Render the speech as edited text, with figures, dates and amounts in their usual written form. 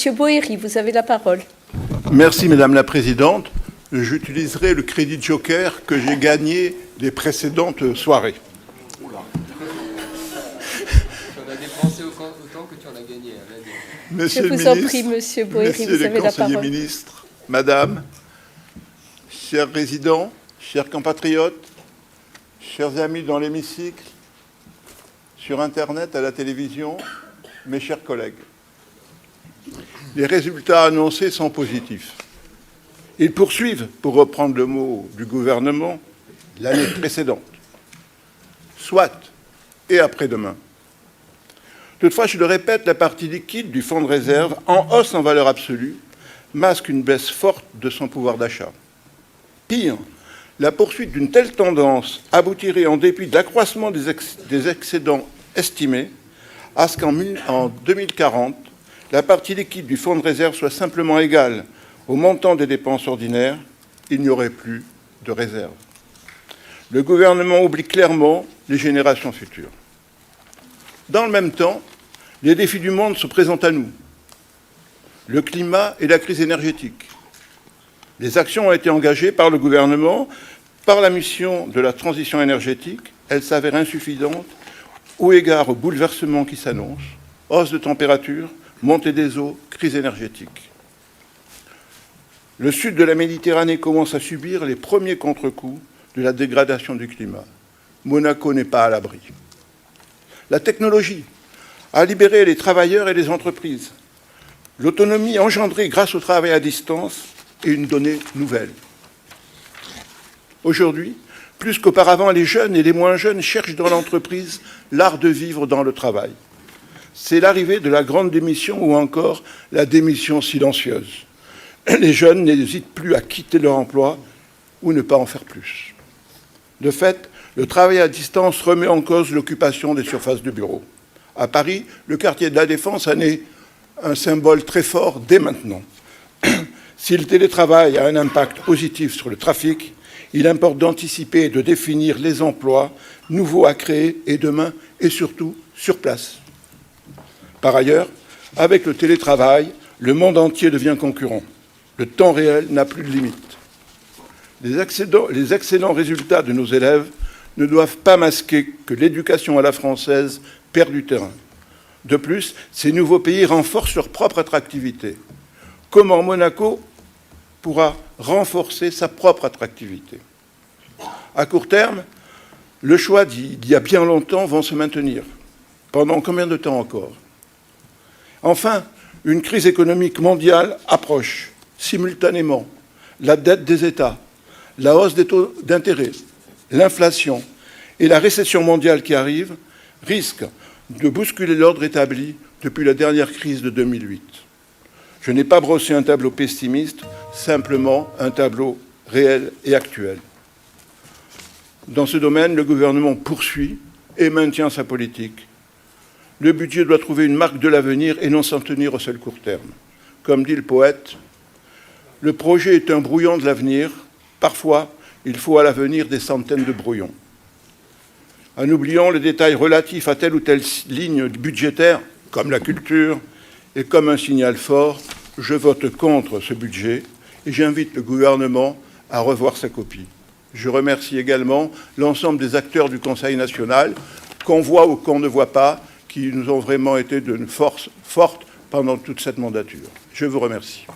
Monsieur Boéry, vous avez la parole. Merci Madame la Présidente. J'utiliserai le crédit Joker que j'ai gagné des précédentes soirées. Tu en as dépensé autant que tu en as gagné. Monsieur Je vous en prie, Monsieur Boéry, vous avez la parole. Messieurs les conseillers ministres, Madame, chers résidents, chers compatriotes, chers amis dans l'hémicycle, sur Internet, à la télévision, mes chers collègues. Les résultats annoncés sont positifs. Ils poursuivent, pour reprendre le mot du gouvernement, l'année précédente. Soit, et après-demain. Toutefois, je le répète, la partie liquide du fonds de réserve, en hausse en valeur absolue, masque une baisse forte de son pouvoir d'achat. Pire, la poursuite d'une telle tendance aboutirait, en dépit de l'accroissement des excédents estimés, à ce qu'en 2040, la partie liquide du fonds de réserve soit simplement égale au montant des dépenses ordinaires, il n'y aurait plus de réserve. Le gouvernement oublie clairement les générations futures. Dans le même temps, les défis du monde se présentent à nous. Le climat et la crise énergétique. Les actions ont été engagées par le gouvernement, par la mission de la transition énergétique. Elles s'avèrent insuffisantes au égard aux bouleversements qui s'annoncent, hausse de température, montée des eaux, crise énergétique. Le sud de la Méditerranée commence à subir les premiers contre-coups de la dégradation du climat. Monaco n'est pas à l'abri. La technologie a libéré les travailleurs et les entreprises. L'autonomie engendrée grâce au travail à distance est une donnée nouvelle. Aujourd'hui, plus qu'auparavant, les jeunes et les moins jeunes cherchent dans l'entreprise l'art de vivre dans le travail. C'est l'arrivée de la grande démission ou encore la démission silencieuse. Les jeunes n'hésitent plus à quitter leur emploi ou ne pas en faire plus. De fait, le travail à distance remet en cause l'occupation des surfaces de bureaux. À Paris, le quartier de la Défense en est un symbole très fort dès maintenant. Si le télétravail a un impact positif sur le trafic, il importe d'anticiper et de définir les emplois nouveaux à créer et demain, et surtout sur place. Par ailleurs, avec le télétravail, le monde entier devient concurrent. Le temps réel n'a plus de limite. Les excellents résultats de nos élèves ne doivent pas masquer que l'éducation à la française perd du terrain. De plus, ces nouveaux pays renforcent leur propre attractivité. Comment Monaco pourra renforcer sa propre attractivité? À court terme, le choix d'il y a bien longtemps va se maintenir. Pendant combien de temps encore? Enfin, une crise économique mondiale approche simultanément. La dette des États, la hausse des taux d'intérêt, l'inflation et la récession mondiale qui arrive risquent de bousculer l'ordre établi depuis la dernière crise de 2008. Je n'ai pas brossé un tableau pessimiste, simplement un tableau réel et actuel. Dans ce domaine, le gouvernement poursuit et maintient sa politique. Le budget doit trouver une marque de l'avenir et non s'en tenir au seul court terme. Comme dit le poète, le projet est un brouillon de l'avenir. Parfois, il faut à l'avenir des centaines de brouillons. En oubliant les détails relatifs à telle ou telle ligne budgétaire, comme la culture, et comme un signal fort, je vote contre ce budget et j'invite le gouvernement à revoir sa copie. Je remercie également l'ensemble des acteurs du Conseil national, qu'on voit ou qu'on ne voit pas, qui nous ont vraiment été d'une force forte pendant toute cette mandature. Je vous remercie.